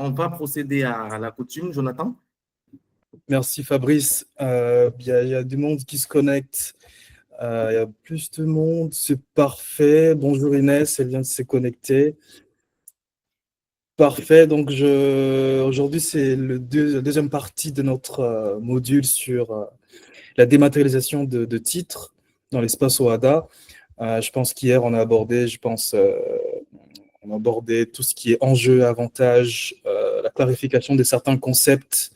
on va procéder à la coutume, Jonathan. Merci Fabrice. Il y a du monde qui se connecte. Il y a plus de monde, c'est parfait. Bonjour Inès, elle vient de se connecter. Parfait, donc aujourd'hui c'est la deuxième partie de notre module sur la dématérialisation de titres dans l'espace OHADA. Je pense qu'hier on a abordé, on a abordé tout ce qui est enjeux, avantages, la clarification de certains concepts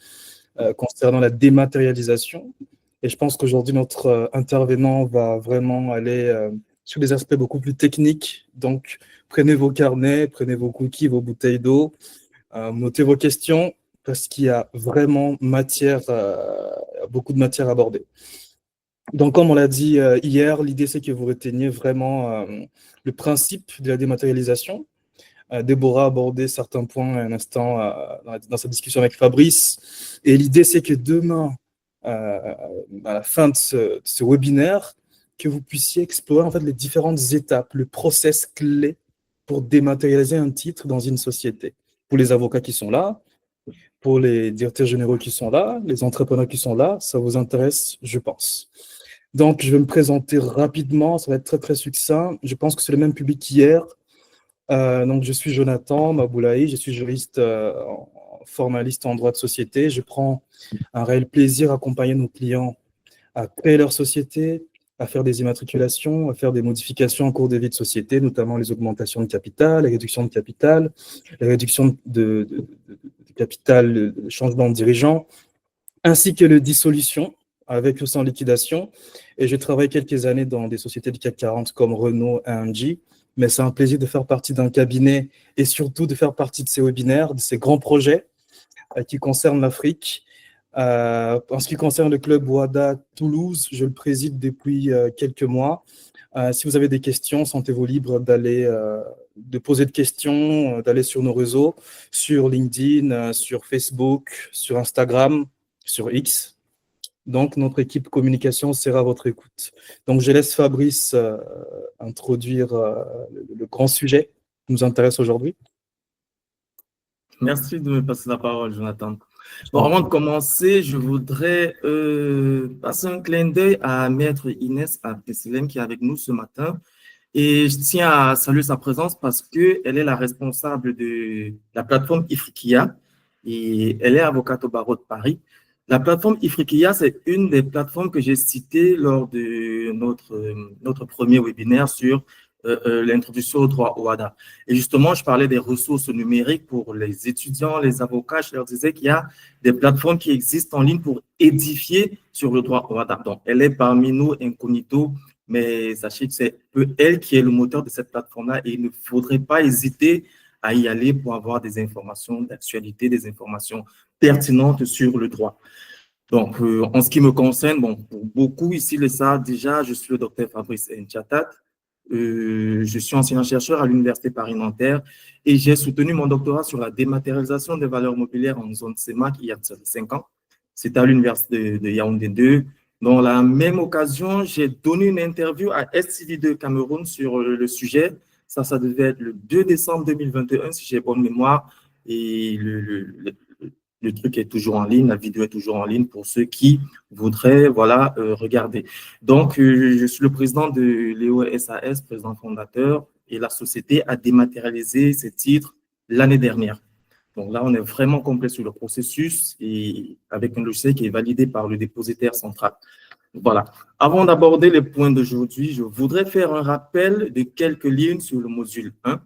concernant la dématérialisation. Et je pense qu'aujourd'hui, notre intervenant va vraiment aller sur des aspects beaucoup plus techniques. Donc, prenez vos carnets, prenez vos cookies, vos bouteilles d'eau, notez vos questions, parce qu'il y a vraiment beaucoup de matière à aborder. Donc, comme on l'a dit hier, l'idée, c'est que vous reteniez vraiment le principe de la dématérialisation. Déborah a abordé certains points un instant dans sa discussion avec Fabrice. Et l'idée, c'est que demain, à la fin de ce webinaire, que vous puissiez explorer en fait les différentes étapes, le process clé pour dématérialiser un titre dans une société. Pour les avocats qui sont là, pour les directeurs généraux qui sont là, les entrepreneurs qui sont là, ça vous intéresse, je pense. Donc, je vais me présenter rapidement, ça va être très, très succinct. Je pense que c'est le même public qu'hier. Donc, je suis Jonathan Maboulaï, je suis juriste formaliste en droit de société. Je prends un réel plaisir à accompagner nos clients à créer leur société, à faire des immatriculations, à faire des modifications en cours de vie de société, notamment les augmentations de capital, les réductions de capital, les réductions de capital, le changement de dirigeant, ainsi que les dissolutions avec ou sans liquidation. Et j'ai travaillé quelques années dans des sociétés du CAC 40 comme Renault, AMG, mais c'est un plaisir de faire partie d'un cabinet et surtout de faire partie de ces webinaires, de ces grands projets qui concernent l'Afrique. En ce qui concerne le club WADA Toulouse, je le préside depuis quelques mois. Si vous avez des questions, sentez-vous libre de poser des questions, d'aller sur nos réseaux, sur LinkedIn, sur Facebook, sur Instagram, sur X. Donc, notre équipe communication sera à votre écoute. Donc, je laisse Fabrice introduire le grand sujet qui nous intéresse aujourd'hui. Merci de me passer la parole, Jonathan. Bon, avant de commencer, je voudrais passer un clin d'œil à Maître Inès Abdeselem qui est avec nous ce matin. Et je tiens à saluer sa présence parce qu'elle est la responsable de la plateforme Ifriqiya et elle est avocate au barreau de Paris. La plateforme Ifriqiya, c'est une des plateformes que j'ai citées lors de notre premier webinaire sur l'introduction au droit OHADA. Et justement, je parlais des ressources numériques pour les étudiants, les avocats. Je leur disais qu'il y a des plateformes qui existent en ligne pour édifier sur le droit OHADA. Donc, elle est parmi nous incognito, mais sachez que c'est elle qui est le moteur de cette plateforme-là et il ne faudrait pas hésiter à y aller pour avoir des informations d'actualité, des informations pertinentes sur le droit. Donc, en ce qui me concerne, bon, pour beaucoup ici le savent déjà, je suis le docteur Fabrice Nchatat. Je suis enseignant-chercheur à l'Université Paris-Nanterre et j'ai soutenu mon doctorat sur la dématérialisation des valeurs mobilières en zone CEMAC il y a 5 ans. C'était à l'Université de Yaoundé 2. Dans la même occasion, j'ai donné une interview à STV2 Cameroun sur le sujet. Ça devait être le 2 décembre 2021, si j'ai bonne mémoire. Et le truc est toujours en ligne, la vidéo est toujours en ligne pour ceux qui voudraient regarder. Donc, je suis le président de l'EO SAS, président fondateur, et la société a dématérialisé ses titres l'année dernière. Donc là, on est vraiment complet sur le processus et avec un logiciel qui est validé par le dépositaire central. Voilà. Avant d'aborder les points d'aujourd'hui, je voudrais faire un rappel de quelques lignes sur le module 1.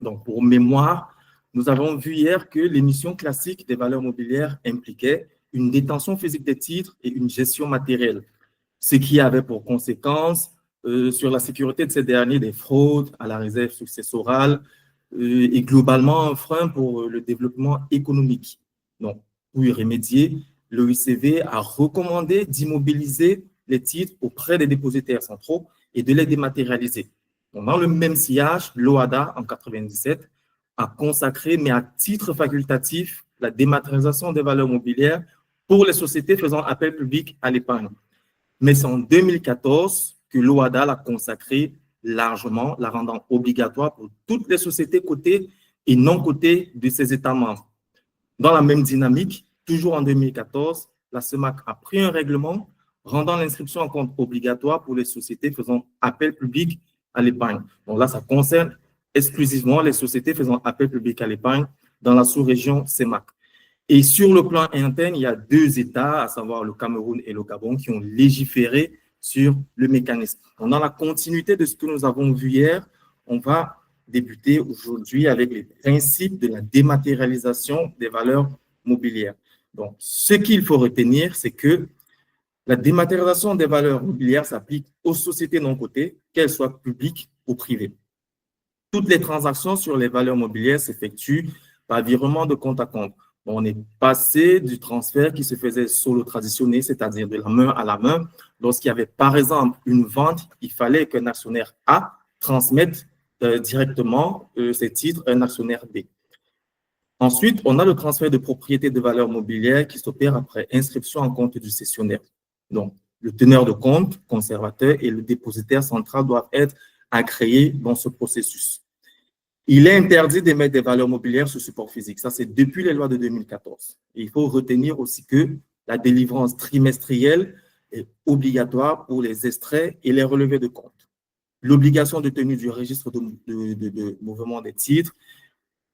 Donc, pour mémoire, nous avons vu hier que l'émission classique des valeurs mobilières impliquait une détention physique des titres et une gestion matérielle, ce qui avait pour conséquence sur la sécurité de ces derniers des fraudes à la réserve successorale et globalement un frein pour le développement économique. Donc, pour y remédier, l'OICV a recommandé d'immobiliser les titres auprès des dépositaires centraux et de les dématérialiser. Donc, dans le même sillage, l'OHADA, en 1997, a consacré, mais à titre facultatif, la dématérialisation des valeurs mobilières pour les sociétés faisant appel public à l'épargne. Mais c'est en 2014 que l'OHADA l'a consacré largement, la rendant obligatoire pour toutes les sociétés cotées et non cotées de ses États membres. Dans la même dynamique, toujours en 2014, la CEMAC a pris un règlement rendant l'inscription en compte obligatoire pour les sociétés faisant appel public à l'épargne. Donc là, ça concerne exclusivement les sociétés faisant appel public à l'épargne dans la sous-région CEMAC. Et sur le plan interne, il y a deux États, à savoir le Cameroun et le Gabon, qui ont légiféré sur le mécanisme. Donc, dans la continuité de ce que nous avons vu hier, on va débuter aujourd'hui avec les principes de la dématérialisation des valeurs mobilières. Donc, ce qu'il faut retenir, c'est que la dématérialisation des valeurs mobilières s'applique aux sociétés non cotées, qu'elles soient publiques ou privées. Toutes les transactions sur les valeurs mobilières s'effectuent par virement de compte à compte. On est passé du transfert qui se faisait solo traditionnel, c'est-à-dire de la main à la main. Lorsqu'il y avait, par exemple, une vente, il fallait qu'un actionnaire A transmette directement ses titres à un actionnaire B. Ensuite, on a le transfert de propriété de valeurs mobilières qui s'opère après inscription en compte du cessionnaire. Donc, le teneur de compte, conservateur et le dépositaire central doivent être agréés dans ce processus. Il est interdit d'émettre des valeurs mobilières sur support physique. Ça, c'est depuis les lois de 2014. Et il faut retenir aussi que la délivrance trimestrielle est obligatoire pour les extraits et les relevés de compte. L'obligation de tenue du registre de mouvement des titres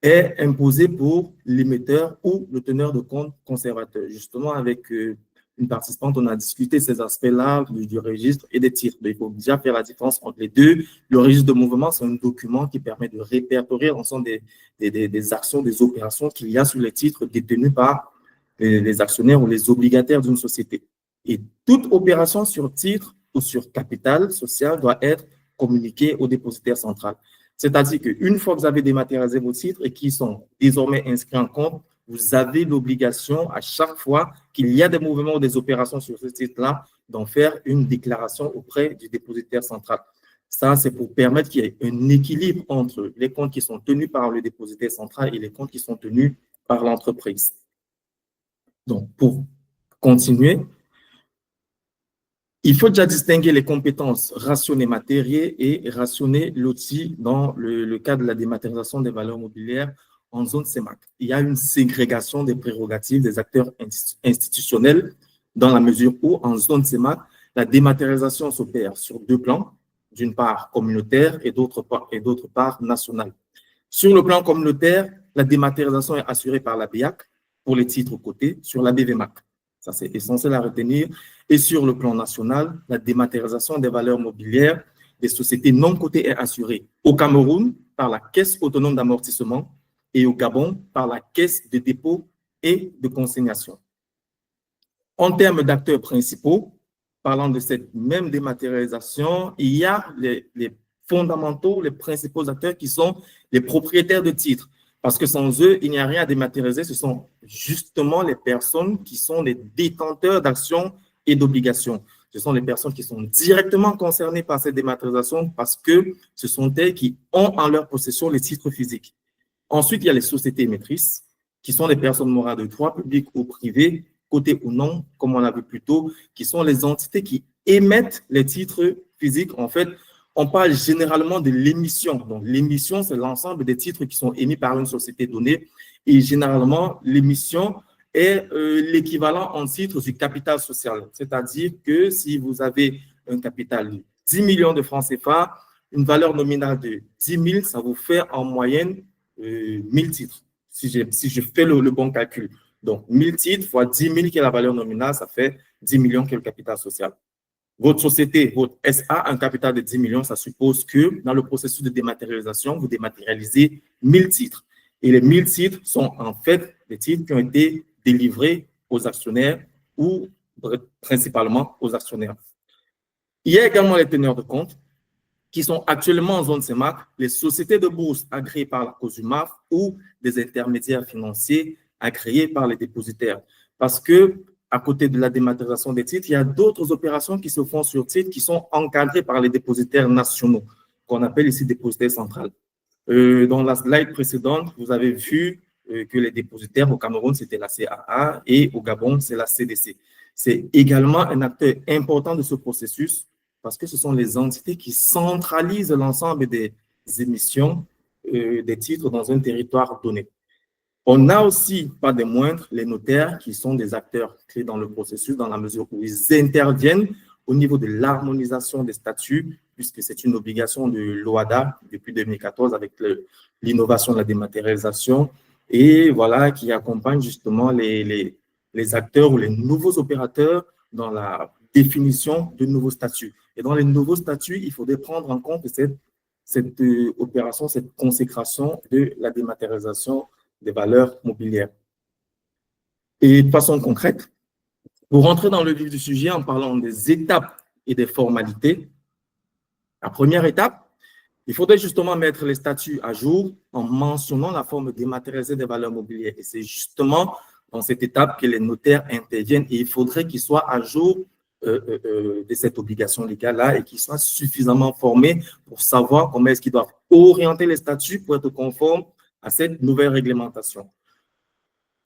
est imposée pour l'émetteur ou le teneur de compte conservateur. Justement, avec une participante, on a discuté ces aspects-là du registre et des titres. Mais il faut déjà faire la différence entre les deux. Le registre de mouvement, c'est un document qui permet de répertorier l'ensemble des actions, des opérations qu'il y a sur les titres détenus par les actionnaires ou les obligataires d'une société. Et toute opération sur titre ou sur capital social doit être communiquée au dépositaire central. C'est-à-dire qu'une fois que vous avez dématérialisé vos titres et qui sont désormais inscrits en compte, vous avez l'obligation à chaque fois qu'il y a des mouvements ou des opérations sur ce titre-là d'en faire une déclaration auprès du dépositaire central. Ça, c'est pour permettre qu'il y ait un équilibre entre les comptes qui sont tenus par le dépositaire central et les comptes qui sont tenus par l'entreprise. Donc, pour continuer, il faut déjà distinguer les compétences rationner matériel et rationner l'outil dans le cadre de la dématérialisation des valeurs mobilières en zone CEMAC. Il y a une ségrégation des prérogatives des acteurs institutionnels dans la mesure où, en zone CEMAC, la dématérialisation s'opère sur deux plans, d'une part communautaire et d'autre part nationale. Sur le plan communautaire, la dématérialisation est assurée par la BIAC pour les titres cotés sur la BVMAC. Ça, c'est essentiel à retenir. Et sur le plan national, la dématérialisation des valeurs mobilières des sociétés non cotées est assurée au Cameroun par la Caisse autonome d'amortissement et au Gabon par la Caisse de dépôt et de consignation. En termes d'acteurs principaux, parlant de cette même dématérialisation, il y a les fondamentaux, les principaux acteurs qui sont les propriétaires de titres. Parce que sans eux, il n'y a rien à dématérialiser. Ce sont justement les personnes qui sont les détenteurs d'actions et d'obligations. Ce sont les personnes qui sont directement concernées par cette dématérialisation parce que ce sont elles qui ont en leur possession les titres physiques. Ensuite, il y a les sociétés émettrices, qui sont les personnes morales de droit public ou privé, cotées ou non, comme on l'a vu plus tôt, qui sont les entités qui émettent les titres physiques. En fait, on parle généralement de l'émission. Donc, l'émission, c'est l'ensemble des titres qui sont émis par une société donnée. Et généralement, l'émission est l'équivalent en titres du capital social. C'est-à-dire que si vous avez un capital de 10 millions de francs CFA, une valeur nominale de 10 000, ça vous fait en moyenne 1000 titres, si je fais le bon calcul. Donc, 1000 titres fois 10 000 qui est la valeur nominale, ça fait 10 millions qui est le capital social. Votre société, votre SA, a un capital de 10 millions, ça suppose que dans le processus de dématérialisation, vous dématérialisez 1000 titres. Et les 1000 titres sont en fait des titres qui ont été délivrés aux actionnaires ou principalement aux actionnaires. Il y a également les teneurs de compte qui sont actuellement en zone CEMAC, les sociétés de bourse agréées par la COSUMAF ou des intermédiaires financiers agréés par les dépositaires. Parce que à côté de la dématérialisation des titres, il y a d'autres opérations qui se font sur titres qui sont encadrées par les dépositaires nationaux, qu'on appelle ici dépositaires centrales. Dans la slide précédente, vous avez vu que les dépositaires au Cameroun, c'était la CAA et au Gabon, c'est la CDC. C'est également un acteur important de ce processus parce que ce sont les entités qui centralisent l'ensemble des émissions des titres dans un territoire donné. On a aussi, pas des moindres, les notaires qui sont des acteurs clés dans le processus dans la mesure où ils interviennent au niveau de l'harmonisation des statuts, puisque c'est une obligation de l'OHADA depuis 2014 avec l'innovation de la dématérialisation, et voilà, qui accompagne justement les acteurs ou les nouveaux opérateurs dans la définition de nouveaux statuts. Et dans les nouveaux statuts, il faudrait prendre en compte cette opération, cette consécration de la dématérialisation des valeurs mobilières. Et de façon concrète, pour rentrer dans le vif du sujet en parlant des étapes et des formalités, la première étape, il faudrait justement mettre les statuts à jour en mentionnant la forme dématérialisée des valeurs mobilières. Et c'est justement dans cette étape que les notaires interviennent et il faudrait qu'ils soient à jour de cette obligation légale-là et qu'ils soient suffisamment formés pour savoir comment est-ce qu'ils doivent orienter les statuts pour être conformes à cette nouvelle réglementation.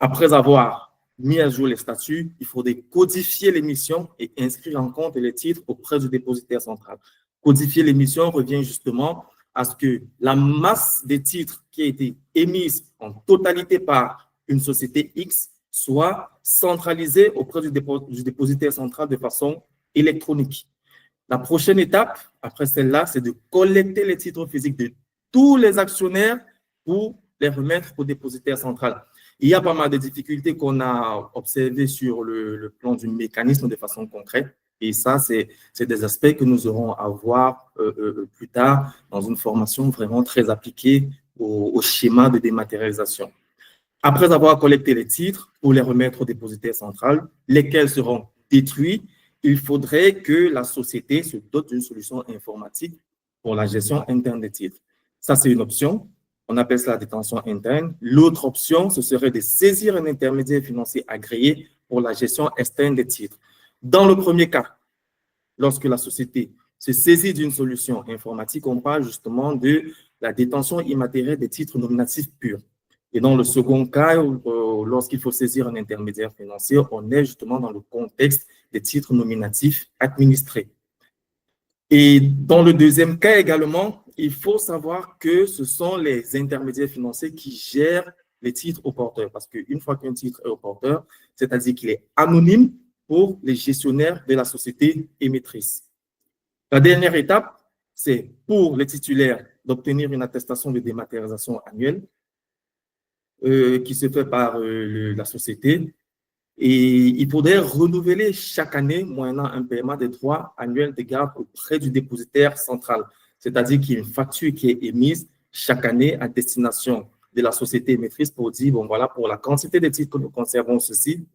Après avoir mis à jour les statuts, il faudrait codifier l'émission et inscrire en compte les titres auprès du dépositaire central. Codifier l'émission revient justement à ce que la masse des titres qui a été émise en totalité par une société X soit centralisée auprès du dépositaire central de façon électronique. La prochaine étape, après celle-là, c'est de collecter les titres physiques de tous les actionnaires pour les remettre au dépositaire central. Il y a pas mal de difficultés qu'on a observées sur le plan du mécanisme de façon concrète. Et ça, c'est des aspects que nous aurons à voir plus tard dans une formation vraiment très appliquée au schéma de dématérialisation. Après avoir collecté les titres pour les remettre au dépositaire central, lesquels seront détruits, il faudrait que la société se dote d'une solution informatique pour la gestion interne des titres. Ça, c'est une option. On appelle ça la détention interne. L'autre option, ce serait de saisir un intermédiaire financier agréé pour la gestion externe des titres. Dans le premier cas, lorsque la société se saisit d'une solution informatique, on parle justement de la détention immatérielle des titres nominatifs purs. Et dans le second cas, lorsqu'il faut saisir un intermédiaire financier, on est justement dans le contexte des titres nominatifs administrés. Et dans le deuxième cas également, il faut savoir que ce sont les intermédiaires financiers qui gèrent les titres au porteur. Parce qu'une fois qu'un titre est au porteur, c'est-à-dire qu'il est anonyme pour les gestionnaires de la société émettrice. La dernière étape, c'est pour les titulaires d'obtenir une attestation de dématérialisation annuelle qui se fait par la société. Et il faudrait renouveler chaque année, moyennant un paiement des droits annuels de garde auprès du dépositaire central. C'est-à-dire qu'il y a une facture qui est émise chaque année à destination de la société émettrice pour dire, bon voilà, pour la quantité de titres que nous conservons ceci,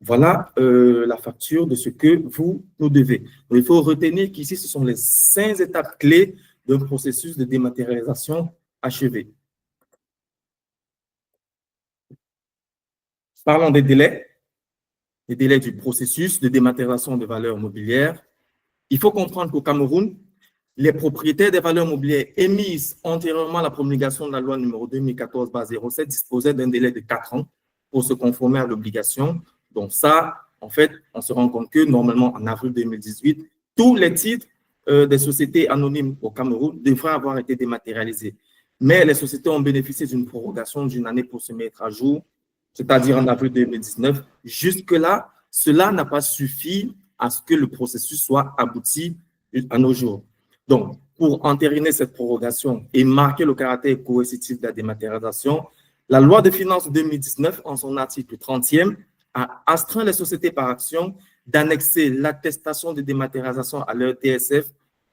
voilà la facture de ce que vous nous devez. Donc, il faut retenir qu'ici, ce sont les 5 étapes clés d'un processus de dématérialisation achevé. Parlons des délais du processus de dématérialisation des valeurs mobilières. Il faut comprendre qu'au Cameroun, les propriétaires des valeurs mobilières émises antérieurement à la promulgation de la loi numéro 2014/07 disposaient d'un délai de 4 ans pour se conformer à l'obligation. Donc ça, en fait, on se rend compte que normalement, en avril 2018, tous les titres des sociétés anonymes au Cameroun devraient avoir été dématérialisés. Mais les sociétés ont bénéficié d'une prorogation d'une année pour se mettre à jour, c'est-à-dire en avril 2019. Jusque-là, cela n'a pas suffi à ce que le processus soit abouti à nos jours. Donc, pour entériner cette prorogation et marquer le caractère coercitif de la dématérialisation, la loi de finances 2019, en son article 30e, a astreint les sociétés par action d'annexer l'attestation de dématérialisation à leur TSF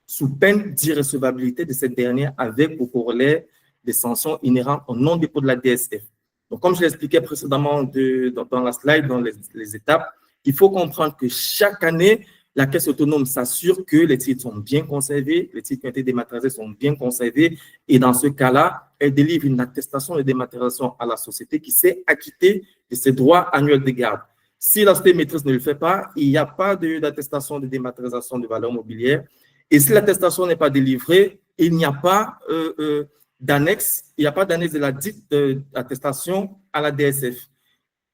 sous peine d'irrecevabilité de cette dernière avec au corollaire des sanctions inhérentes au non-dépôt de la DSF. Donc, comme je l'expliquais précédemment dans la slide, dans les étapes, il faut comprendre que chaque année, la caisse autonome s'assure que les titres sont bien conservés, les titres qui ont été dématérialisés sont bien conservés, et dans ce cas-là, elle délivre une attestation de dématérialisation à la société qui s'est acquittée de ses droits annuels de garde. Si la société maîtrise ne le fait pas, il n'y a pas d'attestation de dématérialisation de valeur mobilière, et si l'attestation n'est pas délivrée, il n'y a pas d'annexe, il n'y a pas d'annexe de la dite attestation à la DSF.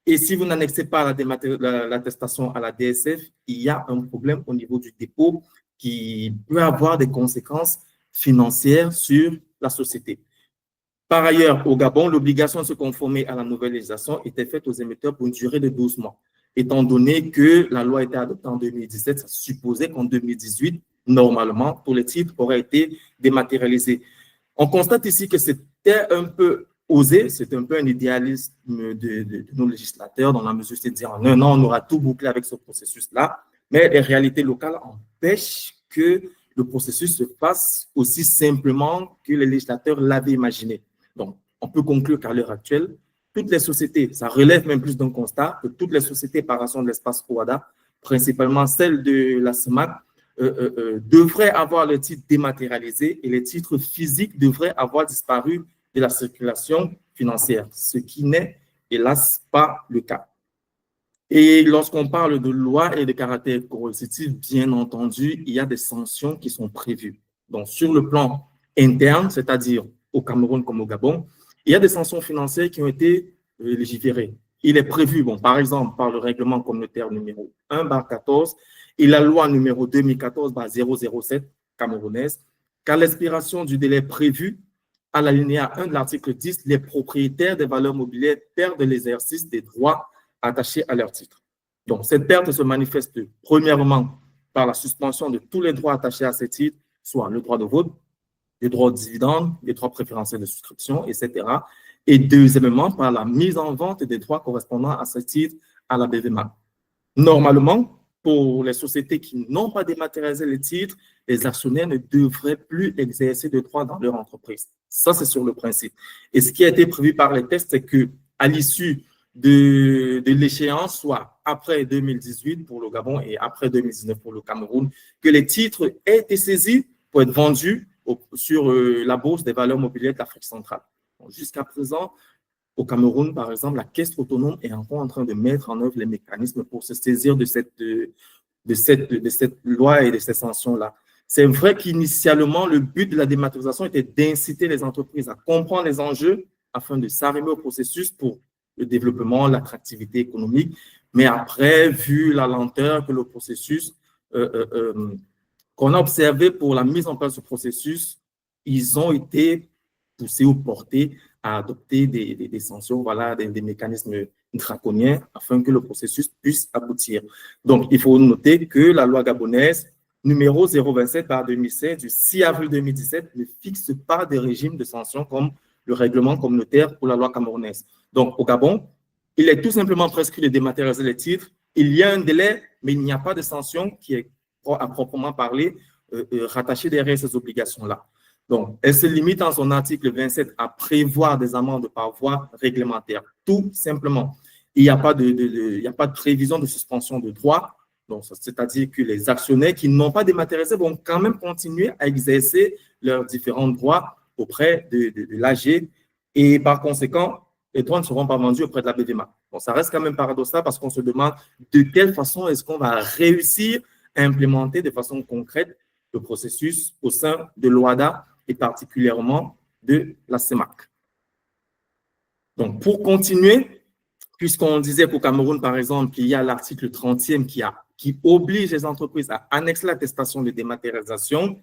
Et si vous n'annexez pas l'attestation à la DSF, il y a un problème au niveau du dépôt qui peut avoir des conséquences financières sur la société. Par ailleurs, au Gabon, l'obligation de se conformer à la nouvelle législation était faite aux émetteurs pour une durée de 12 mois. Étant donné que la loi a été adoptée en 2017, ça supposait qu'en 2018, normalement, tous les titres auraient été dématérialisés. On constate ici que c'était un peu osé, c'est un peu un idéalisme de nos législateurs dans la mesure de dire en un an, on aura tout bouclé avec ce processus-là, mais les réalités locales empêchent que le processus se passe aussi simplement que les législateurs l'avaient imaginé. Donc, on peut conclure qu'à l'heure actuelle, toutes les sociétés, ça relève même plus d'un constat, que toutes les sociétés par action de l'espace OADA, principalement celles de la CEMAC, devraient avoir le titre dématérialisé et les titres physiques devraient avoir disparu de la circulation financière, ce qui n'est hélas pas le cas. Et lorsqu'on parle de loi et de caractère coercitif, bien entendu, il y a des sanctions qui sont prévues. Donc, sur le plan interne, c'est-à-dire au Cameroun comme au Gabon, il y a des sanctions financières qui ont été légiférées. Il est prévu, bon, par exemple, par le règlement communautaire numéro 1/14 et la loi numéro 2014/007 camerounaise, qu'à l'expiration du délai prévu à l'alinéa 1 de l'article 10, les propriétaires des valeurs mobilières perdent l'exercice des droits attachés à leur titre. Donc, cette perte se manifeste premièrement par la suspension de tous les droits attachés à ces titres, soit le droit de vote, les droits de dividendes, les droits préférentiels de souscription, etc. Et deuxièmement, par la mise en vente des droits correspondant à ces titres à la BVMA. Normalement, pour les sociétés qui n'ont pas dématérialisé les titres, les actionnaires ne devraient plus exercer de droits dans leur entreprise. Ça, c'est sur le principe. Et ce qui a été prévu par les textes, c'est qu'à l'issue de l'échéance, soit après 2018 pour le Gabon et après 2019 pour le Cameroun, que les titres aient été saisis pour être vendus sur la bourse des valeurs mobilières de l'Afrique centrale. Jusqu'à présent, au Cameroun, par exemple, la Caisse autonome est encore en train de mettre en œuvre les mécanismes pour se saisir de cette loi et de ces sanctions-là. C'est vrai qu'initialement, le but de la dématérialisation était d'inciter les entreprises à comprendre les enjeux afin de s'arrimer au processus pour le développement, l'attractivité économique. Mais après, vu la lenteur que le processus, qu'on a observé pour la mise en place du processus, ils ont été poussés ou portés à adopter des sanctions, voilà, des mécanismes draconiens afin que le processus puisse aboutir. Donc, il faut noter que la loi gabonaise numéro 027/2016 du 6 avril 2017 ne fixe pas de régime de sanctions comme le règlement communautaire pour la loi camerounaise. Donc, au Gabon, il est tout simplement prescrit de dématérialiser les titres. Il y a un délai, mais il n'y a pas de sanction qui est à proprement parler rattachée derrière ces obligations-là. Donc, elle se limite en son article 27 à prévoir des amendes par voie réglementaire, tout simplement. Il n'y a pas de prévision de suspension de droits, c'est-à-dire que les actionnaires qui n'ont pas dématérialisé vont quand même continuer à exercer leurs différents droits auprès de l'AG et par conséquent, les droits ne seront pas vendus auprès de la BVMA. Bon, ça reste quand même paradoxal parce qu'on se demande de quelle façon est-ce qu'on va réussir à implémenter de façon concrète le processus au sein de l'OADA et particulièrement de la CEMAC. Donc, pour continuer, puisqu'on disait qu'au Cameroun, par exemple, il y a l'article 30e qui oblige les entreprises à annexer l'attestation de dématérialisation,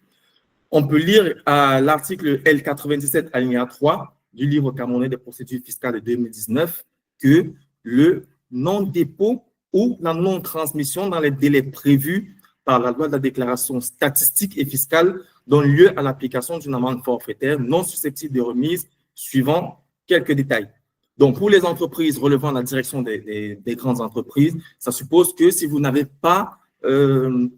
on peut lire à l'article L97 alinéa 3 du livre camerounais des procédures fiscales de 2019 que le non-dépôt ou la non-transmission dans les délais prévus par la loi de la déclaration statistique et fiscale donne lieu à l'application d'une amende forfaitaire non susceptible de remise suivant quelques détails. Donc, pour les entreprises relevant de la direction des grandes entreprises, ça suppose que si vous n'avez pas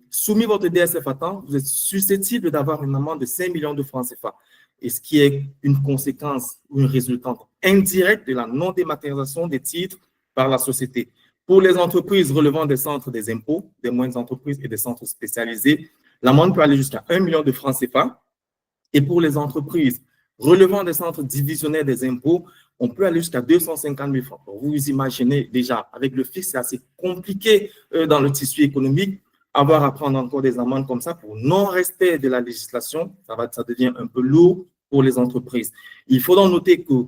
soumis votre DSF à temps, vous êtes susceptible d'avoir une amende de 5 millions de francs CFA. Et ce qui est une conséquence ou une résultante indirecte de la non-dématérialisation des titres par la société. Pour les entreprises relevant des centres des impôts, des moyennes entreprises et des centres spécialisés, l'amende peut aller jusqu'à 1 million de francs CFA. Et pour les entreprises relevant des centres divisionnaires des impôts, on peut aller jusqu'à 250 000 francs. Vous imaginez déjà, avec le fisc, c'est assez compliqué dans le tissu économique, avoir à prendre encore des amendes comme ça pour non-respect de la législation, ça devient un peu lourd pour les entreprises. Il faut donc noter que le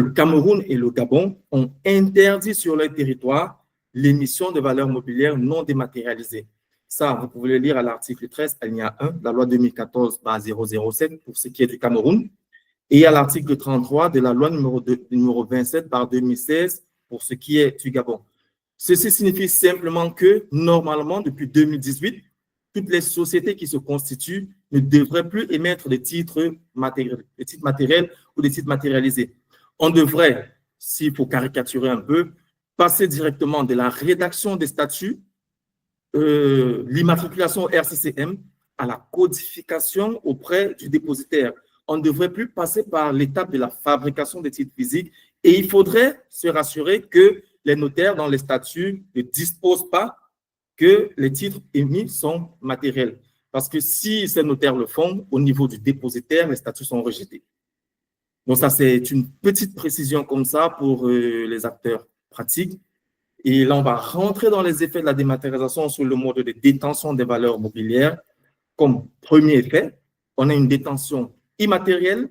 Cameroun et le Gabon ont interdit sur leur territoire l'émission de valeurs mobilières non dématérialisées. Ça, vous pouvez le lire à l'article 13, alinéa 1, de la loi 2014/007 pour ce qui est du Cameroun. et à l'article 33 de la loi numéro 27 par 2016 pour ce qui est du Gabon. Ceci signifie simplement que, normalement, depuis 2018, toutes les sociétés qui se constituent ne devraient plus émettre des titres matériels ou des titres matérialisés. On devrait, s'il faut caricaturer un peu, passer directement de la rédaction des statuts, l'immatriculation RCCM, à la codification auprès du dépositaire. On ne devrait plus passer par l'étape de la fabrication des titres physiques et il faudrait se rassurer que les notaires dans les statuts ne disposent pas que les titres émis sont matériels. Parce que si ces notaires le font, au niveau du dépositaire, les statuts sont rejetés. Donc ça, c'est une petite précision comme ça pour les acteurs pratiques. Et là, on va rentrer dans les effets de la dématérialisation sur le mode de détention des valeurs mobilières. Comme premier effet, on a une détention immatérielle.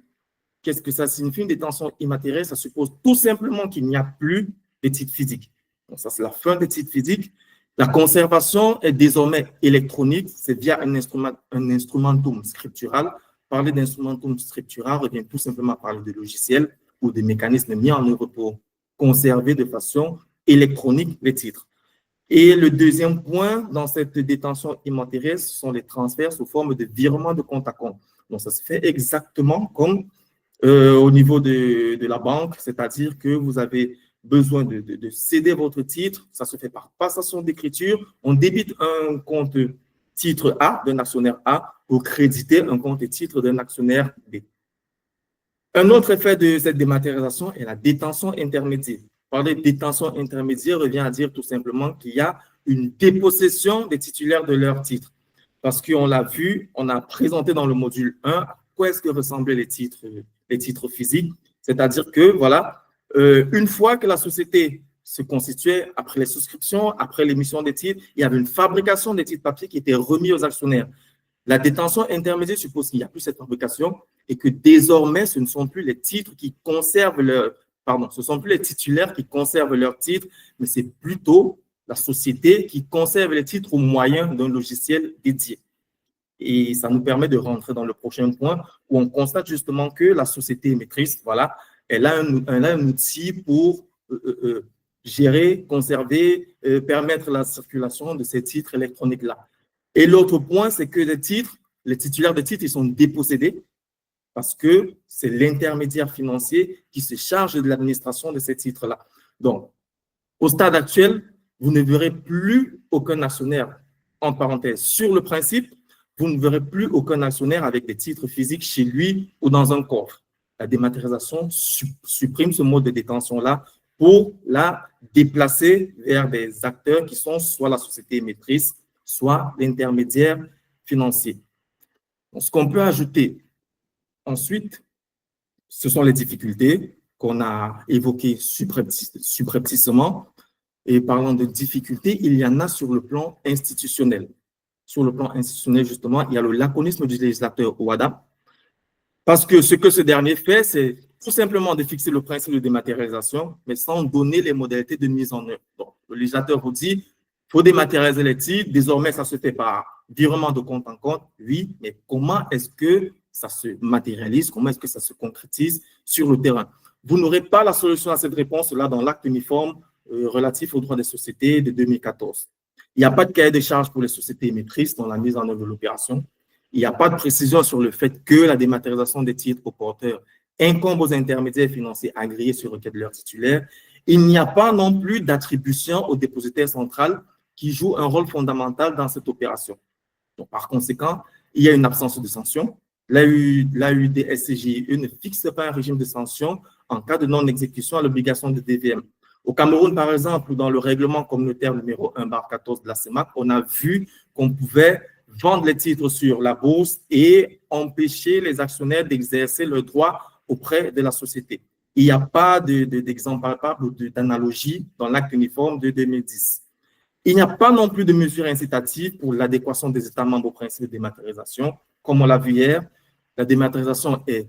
Qu'est-ce que ça signifie, une détention immatérielle? Ça suppose tout simplement qu'il n'y a plus de titres physiques. Donc ça, c'est la fin des titres physiques. La conservation est désormais électronique, c'est via un instrumentum scriptural. Parler d'instrumentum scriptural revient tout simplement à parler de logiciels ou de mécanismes mis en œuvre pour conserver de façon électronique les titres. Et le deuxième point dans cette détention immatérielle, ce sont les transferts sous forme de virement de compte à compte. Donc, ça se fait exactement comme au niveau de la banque, c'est-à-dire que vous avez besoin de céder votre titre, ça se fait par passation d'écriture, on débite un compte titre A d'un actionnaire A pour créditer un compte titre d'un actionnaire B. Un autre effet de cette dématérialisation est la détention intermédiaire. Parler de détention intermédiaire revient à dire tout simplement qu'il y a une dépossession des titulaires de leur titre. Parce qu'on l'a vu, on a présenté dans le module 1 à quoi est-ce que ressemblaient les titres physiques. C'est-à-dire que, voilà, une fois que la société se constituait, après les souscriptions, après l'émission des titres, il y avait une fabrication des titres papier qui était remis aux actionnaires. La détention intermédiaire suppose qu'il n'y a plus cette fabrication et que désormais, ce ne sont plus les titres qui conservent ce sont plus les titulaires qui conservent leurs titres, mais c'est plutôt la société qui conserve les titres au moyen d'un logiciel dédié. Et ça nous permet de rentrer dans le prochain point où on constate justement que la société émettrice, voilà, elle a un outil pour gérer, conserver, permettre la circulation de ces titres électroniques-là. Et l'autre point, c'est que les titulaires de titres, ils sont dépossédés parce que c'est l'intermédiaire financier qui se charge de l'administration de ces titres-là. Donc, au stade actuel, vous ne verrez plus aucun actionnaire, en parenthèse, sur le principe, vous ne verrez plus aucun actionnaire avec des titres physiques chez lui ou dans un coffre. La dématérialisation supprime ce mode de détention-là pour la déplacer vers des acteurs qui sont soit la société émettrice, soit l'intermédiaire financier. Donc, ce qu'on peut ajouter ensuite, ce sont les difficultés qu'on a évoquées subrepticement. Et parlant de difficultés, il y en a sur le plan institutionnel. Sur le plan institutionnel, justement, il y a le laconisme du législateur OHADA, parce que ce que ce dernier fait, c'est tout simplement de fixer le principe de dématérialisation, mais sans donner les modalités de mise en œuvre. Donc, le législateur vous dit, il faut dématérialiser les titres, désormais, ça se fait par virement de compte en compte, oui, mais comment est-ce que ça se matérialise, comment est-ce que ça se concrétise sur le terrain? Vous n'aurez pas la solution à cette réponse-là dans l'acte uniforme relatif aux droits des sociétés de 2014. Il n'y a pas de cahier de charges pour les sociétés émettrices dans la mise en œuvre de l'opération. Il n'y a pas de précision sur le fait que la dématérialisation des titres aux porteurs incombe aux intermédiaires financiers agréés sur requête de leurs titulaires. Il n'y a pas non plus d'attribution au dépositaire central qui joue un rôle fondamental dans cette opération. Donc, par conséquent, il y a une absence de sanction. L'AUDSCGIE ne fixe pas un régime de sanction en cas de non-exécution à l'obligation de DVM. Au Cameroun, par exemple, dans le règlement communautaire numéro 1/14 de la CEMAC, on a vu qu'on pouvait vendre les titres sur la bourse et empêcher les actionnaires d'exercer leurs droits auprès de la société. Il n'y a pas d'exemple palpable ou d'analogie dans l'acte uniforme de 2010. Il n'y a pas non plus de mesures incitatives pour l'adéquation des États membres au principe de dématérialisation. Comme on l'a vu hier, la dématérialisation est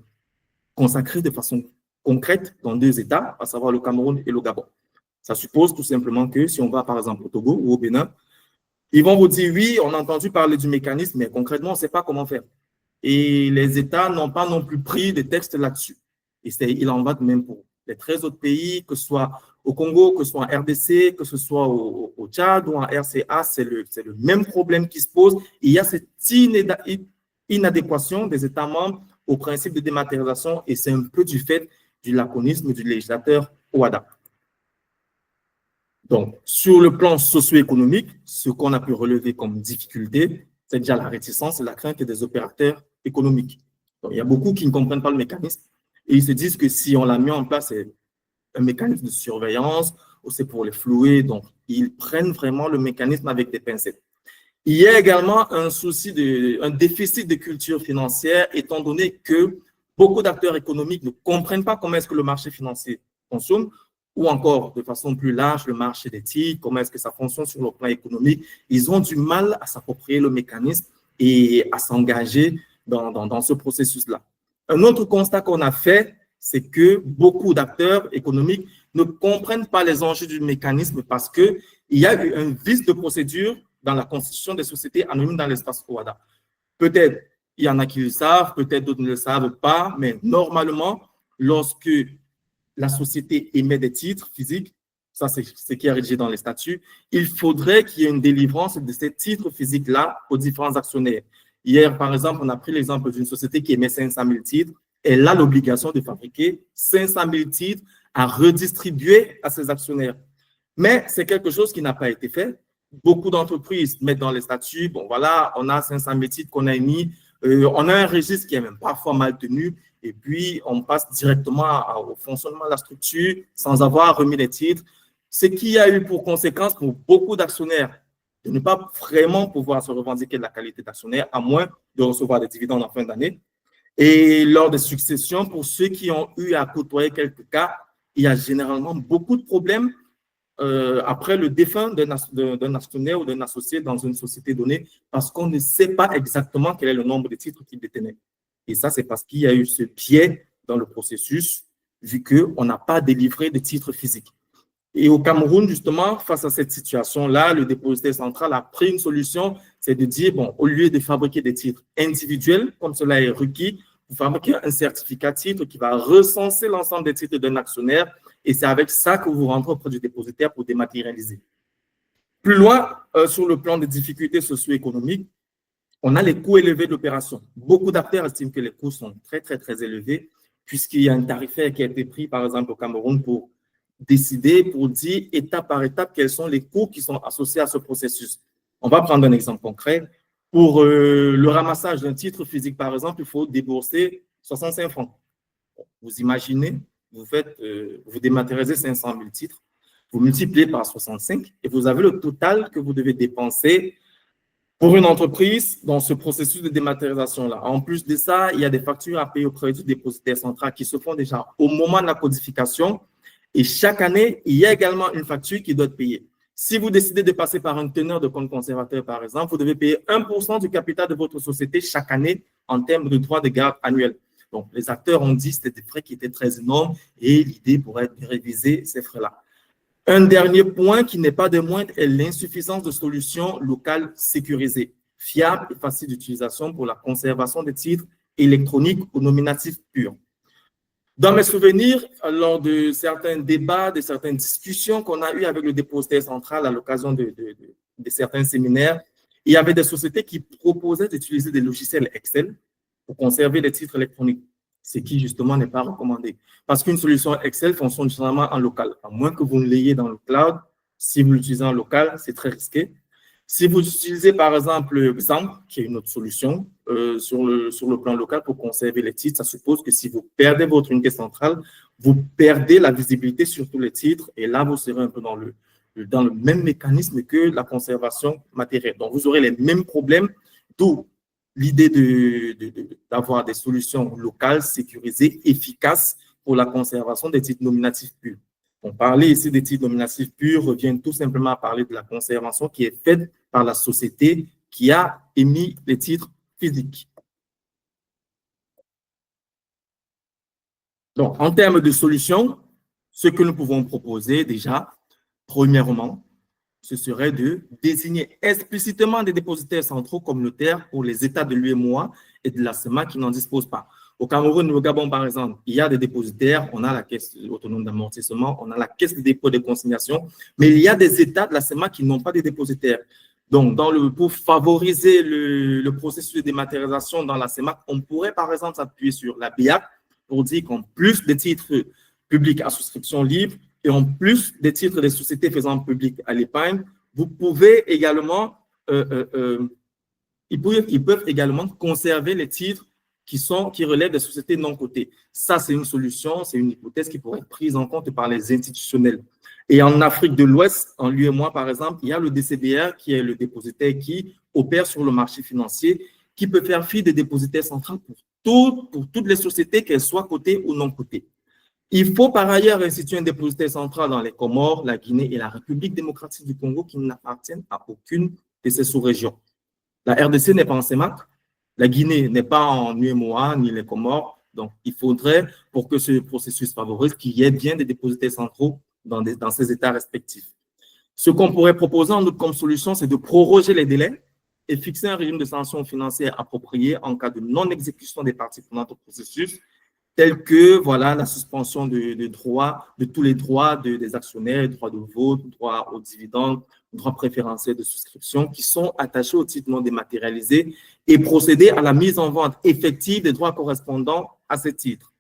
consacrée de façon concrète dans 2 États, à savoir le Cameroun et le Gabon. Ça suppose tout simplement que si on va par exemple au Togo ou au Bénin, ils vont vous dire oui, on a entendu parler du mécanisme, mais concrètement, on ne sait pas comment faire. Et les États n'ont pas non plus pris de texte là-dessus. Et il en va de même pour les 13 autres pays, que ce soit au Congo, que ce soit en RDC, que ce soit au Tchad ou en RCA, c'est le même problème qui se pose. Il y a cette inadéquation des États membres au principe de dématérialisation et c'est un peu du fait du laconisme du législateur OHADA. Donc, sur le plan socio-économique, ce qu'on a pu relever comme difficulté, c'est déjà la réticence et la crainte des opérateurs économiques. Donc, il y a beaucoup qui ne comprennent pas le mécanisme et ils se disent que si on l'a mis en place, c'est un mécanisme de surveillance ou c'est pour les flouer. Donc, ils prennent vraiment le mécanisme avec des pincettes. Il y a également un déficit de culture financière, étant donné que beaucoup d'acteurs économiques ne comprennent pas comment est-ce que le marché financier fonctionne, ou encore de façon plus large, le marché des titres, comment est-ce que ça fonctionne sur le plan économique. Ils ont du mal à s'approprier le mécanisme et à s'engager dans ce processus-là. Un autre constat qu'on a fait, c'est que beaucoup d'acteurs économiques ne comprennent pas les enjeux du mécanisme parce qu'il y a eu un vice de procédure dans la constitution des sociétés anonymes dans l'espace OHADA. Peut-être il y en a qui le savent, peut-être d'autres ne le savent pas, mais normalement, lorsque la société émet des titres physiques, ça c'est ce qui est rédigé dans les statuts, il faudrait qu'il y ait une délivrance de ces titres physiques-là aux différents actionnaires. Hier, par exemple, on a pris l'exemple d'une société qui émet 500 000 titres. Elle a l'obligation de fabriquer 500 000 titres à redistribuer à ses actionnaires. Mais c'est quelque chose qui n'a pas été fait. Beaucoup d'entreprises mettent dans les statuts, bon voilà, on a 500 000 titres qu'on a émis, on a un registre qui est même parfois mal tenu, et puis on passe directement au fonctionnement de la structure sans avoir remis les titres, ce qui a eu pour conséquence pour beaucoup d'actionnaires de ne pas vraiment pouvoir se revendiquer de la qualité d'actionnaire, à moins de recevoir des dividendes en fin d'année. Et lors des successions, pour ceux qui ont eu à côtoyer quelques cas, il y a généralement beaucoup de problèmes après le défunt d'un actionnaire ou d'un associé dans une société donnée parce qu'on ne sait pas exactement quel est le nombre de titres qu'il détenait. Et ça, c'est parce qu'il y a eu ce biais dans le processus, vu qu'on n'a pas délivré de titres physiques. Et au Cameroun, justement, face à cette situation-là, le dépositaire central a pris une solution, c'est de dire, bon, au lieu de fabriquer des titres individuels, comme cela est requis, vous fabriquez un certificat titre qui va recenser l'ensemble des titres d'un actionnaire et c'est avec ça que vous rentrez auprès du dépositaire pour dématérialiser. Plus loin, sur le plan des difficultés socio-économiques, on a les coûts élevés de l'opération. Beaucoup d'acteurs estiment que les coûts sont très, très, très élevés puisqu'il y a un tarifaire qui a été pris, par exemple, au Cameroun pour décider, pour dire étape par étape quels sont les coûts qui sont associés à ce processus. On va prendre un exemple concret. Pour le ramassage d'un titre physique, par exemple, il faut débourser 65 francs. Vous imaginez, vous dématérialisez 500 000 titres, vous multipliez par 65 et vous avez le total que vous devez dépenser pour une entreprise dans ce processus de dématérialisation-là. En plus de ça, il y a des factures à payer auprès du dépositaire central qui se font déjà au moment de la codification et chaque année, il y a également une facture qui doit être payée. Si vous décidez de passer par un teneur de compte conservateur, par exemple, vous devez payer 1% du capital de votre société chaque année en termes de droits de garde annuels. Donc, les acteurs ont dit que c'était des frais qui étaient très énormes et l'idée pourrait être de réviser ces frais-là. Un dernier point qui n'est pas des moindres est l'insuffisance de solutions locales sécurisées, fiables et faciles d'utilisation pour la conservation des titres électroniques ou nominatifs purs. Dans mes souvenirs, lors de certains débats, de certaines discussions qu'on a eues avec le dépositaire central à l'occasion de certains séminaires, il y avait des sociétés qui proposaient d'utiliser des logiciels Excel pour conserver les titres électroniques, ce qui justement n'est pas recommandé. Parce qu'une solution Excel fonctionne généralement en local, à moins que vous ne l'ayez dans le cloud. Si vous l'utilisez en local, c'est très risqué. Si vous utilisez par exemple XAMPP, qui est une autre solution sur le plan local pour conserver les titres, ça suppose que si vous perdez votre unité centrale, vous perdez la visibilité sur tous les titres et là, vous serez un peu dans le même mécanisme que la conservation matérielle. Donc, vous aurez les mêmes problèmes, d'où l'idée d'avoir des solutions locales, sécurisées, efficaces pour la conservation des titres nominatifs purs. On parlait ici des titres nominatifs purs, revient tout simplement à parler de la conservation qui est faite par la société qui a émis les titres physiques. Donc, en termes de solutions, ce que nous pouvons proposer déjà, premièrement, ce serait de désigner explicitement des dépositaires centraux communautaires pour les États de l'UEMOA et de la CEMA qui n'en disposent pas. Au Cameroun et au Gabon, par exemple, il y a des dépositaires, on a la caisse autonome d'amortissement, on a la caisse de dépôt et de consignation, mais il y a des États de la CEMAC qui n'ont pas de dépositaires. Donc, pour favoriser le processus de dématérialisation dans la CEMAC, on pourrait, par exemple, s'appuyer sur la BIAC pour dire qu'en plus des titres publics à souscription libre et en plus des titres des sociétés faisant public à l'épargne, vous pouvez également, ils peuvent également conserver les titres qui relèvent des sociétés non cotées. Ça, c'est une solution, c'est une hypothèse qui pourrait être prise en compte par les institutionnels. Et en Afrique de l'Ouest, en l'UEMOA, par exemple, il y a le DCBR qui est le dépositaire qui opère sur le marché financier, qui peut faire fi des dépositaires centrales pour toutes les sociétés, qu'elles soient cotées ou non cotées. Il faut par ailleurs instituer un dépositaire central dans les Comores, la Guinée et la République démocratique du Congo qui n'appartiennent à aucune de ces sous-régions. La RDC n'est pas en CEMAC, la Guinée n'est pas en UEMOA ni les Comores, donc il faudrait, pour que ce processus favorise, qu'il y ait bien des dépositaires centraux dans ces États respectifs. Ce qu'on pourrait proposer en outre comme solution, c'est de proroger les délais et fixer un régime de sanctions financières approprié en cas de non-exécution des parties prenantes au processus, tel que voilà, la suspension de tous les droits des actionnaires, droits de vote, droits aux dividendes, droits préférentiels de souscription qui sont attachés au titre non dématérialisé et procéder à la mise en vente effective des droits correspondant à ces titres.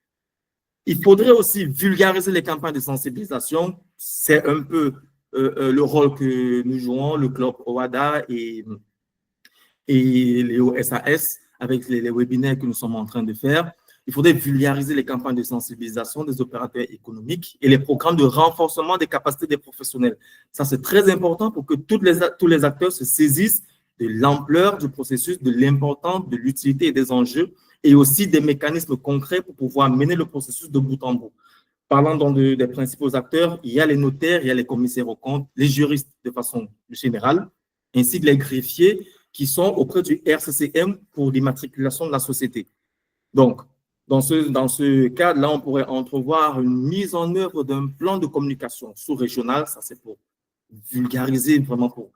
Il faudrait aussi vulgariser les campagnes de sensibilisation. C'est un peu le rôle que nous jouons, le club OADA et les OSAS, avec les webinaires que nous sommes en train de faire. Il faudrait vulgariser les campagnes de sensibilisation des opérateurs économiques et les programmes de renforcement des capacités des professionnels. Ça, c'est très important pour que tous les acteurs se saisissent de l'ampleur du processus, de l'importance, de l'utilité et des enjeux, et aussi des mécanismes concrets pour pouvoir mener le processus de bout en bout. Parlant donc des principaux acteurs, il y a les notaires, il y a les commissaires aux comptes, les juristes de façon générale, ainsi que les greffiers qui sont auprès du RCCM pour l'immatriculation de la société. Donc, dans ce cadre-là, on pourrait entrevoir une mise en œuvre d'un plan de communication sous-régional, ça c'est pour vulgariser, vraiment pour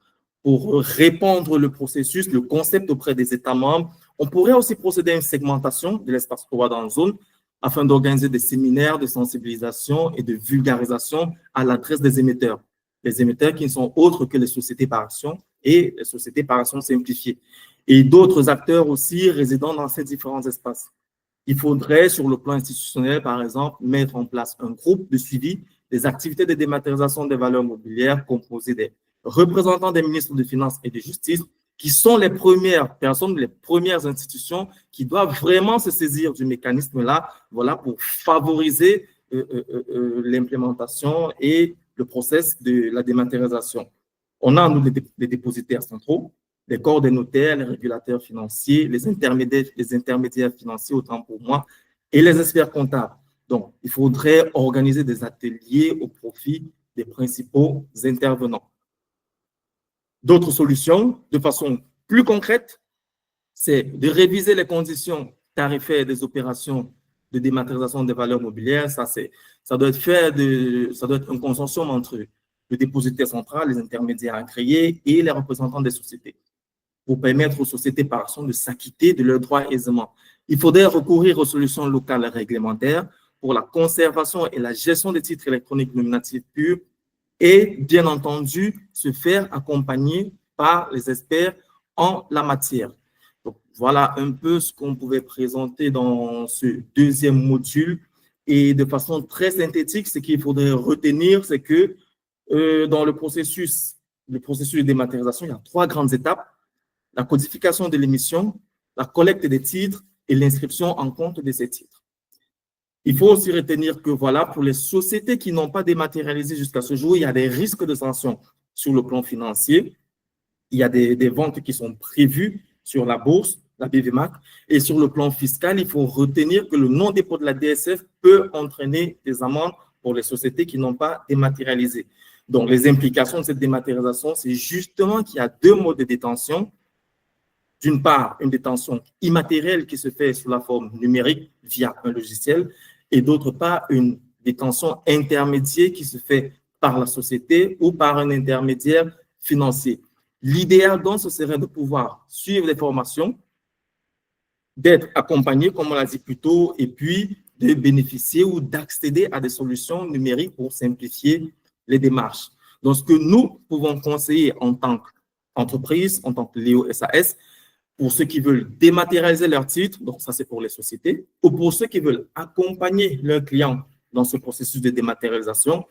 répandre le processus, le concept auprès des États membres. On pourrait aussi procéder à une segmentation de l'espace OADA en zone afin d'organiser des séminaires de sensibilisation et de vulgarisation à l'adresse des émetteurs. Les émetteurs qui ne sont autres que les sociétés par action et les sociétés par action simplifiées. Et d'autres acteurs aussi résidant dans ces différents espaces. Il faudrait, sur le plan institutionnel, par exemple, mettre en place un groupe de suivi des activités de dématérialisation des valeurs mobilières composé des représentants des ministres des Finances et de Justice, qui sont les premières personnes, les premières institutions qui doivent vraiment se saisir du mécanisme-là, voilà, pour favoriser l'implémentation et le process de la dématérialisation. On a, nous, les dépositaires centraux, les corps des notaires, les régulateurs financiers, les intermédiaires financiers, autant pour moi, et les experts comptables. Donc, il faudrait organiser des ateliers au profit des principaux intervenants. D'autres solutions, de façon plus concrète, c'est de réviser les conditions tarifaires des opérations de dématérialisation des valeurs mobilières. Ça doit être un consortium entre le dépositaire central, les intermédiaires agréés et les représentants des sociétés, pour permettre aux sociétés par action de s'acquitter de leurs droits aisément. Il faudrait recourir aux solutions locales réglementaires pour la conservation et la gestion des titres électroniques nominatifs purs et, bien entendu, se faire accompagner par les experts en la matière. Donc, voilà un peu ce qu'on pouvait présenter dans ce deuxième module. Et de façon très synthétique, ce qu'il faudrait retenir, c'est que dans le processus de dématérialisation, il y a 3 grandes étapes: la codification de l'émission, la collecte des titres et l'inscription en compte de ces titres. Il faut aussi retenir que voilà, pour les sociétés qui n'ont pas dématérialisé jusqu'à ce jour, il y a des risques de sanctions sur le plan financier. Il y a des ventes qui sont prévues sur la bourse, la BVMAC, et sur le plan fiscal, il faut retenir que le non-dépôt de la DSF peut entraîner des amendes pour les sociétés qui n'ont pas dématérialisé. Donc, les implications de cette dématérialisation, c'est justement qu'il y a 2 modes de détention. D'une part, une détention immatérielle qui se fait sous la forme numérique via un logiciel, et d'autre part, une détention intermédiaire qui se fait par la société ou par un intermédiaire financier. L'idéal, donc, ce serait de pouvoir suivre les formations d'être accompagné, comme on l'a dit plus tôt, et puis de bénéficier ou d'accéder à des solutions numériques pour simplifier les démarches. Donc, ce que nous pouvons conseiller en tant qu'entreprise, en tant que Léo SAS, pour ceux qui veulent dématérialiser leurs titres, donc ça c'est pour les sociétés, ou pour ceux qui veulent accompagner leurs clients dans ce processus de dématérialisation,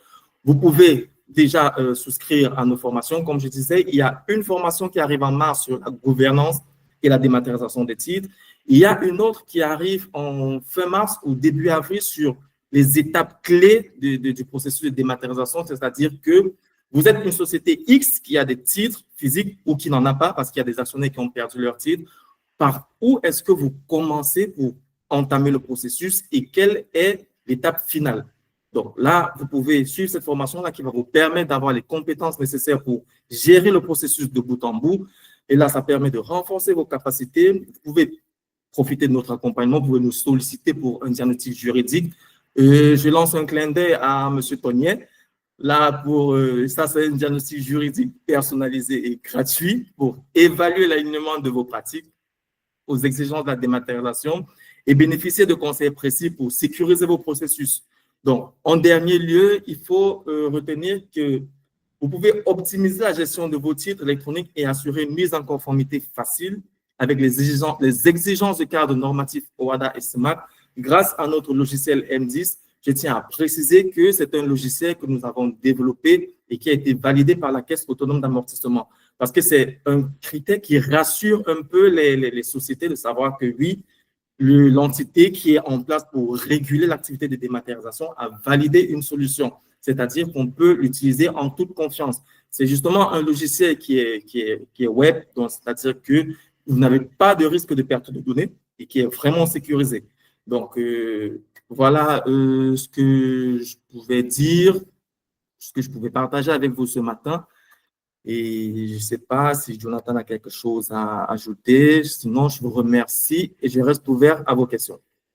vous pouvez déjà souscrire à nos formations. Comme je disais, il y a une formation qui arrive en mars sur la gouvernance et la dématérialisation des titres. Il y a une autre qui arrive en fin mars ou début avril sur les étapes clés du processus de dématérialisation, c'est-à-dire que vous êtes une société X qui a des titres physiques ou qui n'en a pas parce qu'il y a des actionnaires qui ont perdu leurs titres. Par où est-ce que vous commencez pour entamer le processus et quelle est l'étape finale? Donc là, vous pouvez suivre cette formation-là qui va vous permettre d'avoir les compétences nécessaires pour gérer le processus de bout en bout. Et là, ça permet de renforcer vos capacités. Vous pouvez profiter de notre accompagnement, vous pouvez nous solliciter pour un diagnostic juridique. Je lance un clin d'œil à M. Tonnier. Là, ça, c'est un diagnostic juridique personnalisé et gratuit pour évaluer l'alignement de vos pratiques aux exigences de la dématérialisation et bénéficier de conseils précis pour sécuriser vos processus. Donc, en dernier lieu, il faut retenir que vous pouvez optimiser la gestion de vos titres électroniques et assurer une mise en conformité facile avec les exigences du cadre normatif OHADA et SMAC grâce à notre logiciel M10. Je tiens à préciser que c'est un logiciel que nous avons développé et qui a été validé par la Caisse autonome d'amortissement parce que c'est un critère qui rassure un peu les sociétés de savoir que oui, l'entité qui est en place pour réguler l'activité de dématérialisation a validé une solution, c'est-à-dire qu'on peut l'utiliser en toute confiance. C'est justement un logiciel qui est web, c'est-à-dire que vous n'avez pas de risque de perte de données et qui est vraiment sécurisé. Donc, voilà ce que je pouvais dire, ce que je pouvais partager avec vous ce matin. Et je ne sais pas si Jonathan a quelque chose à ajouter. Sinon, je vous remercie et je reste ouvert à vos questions.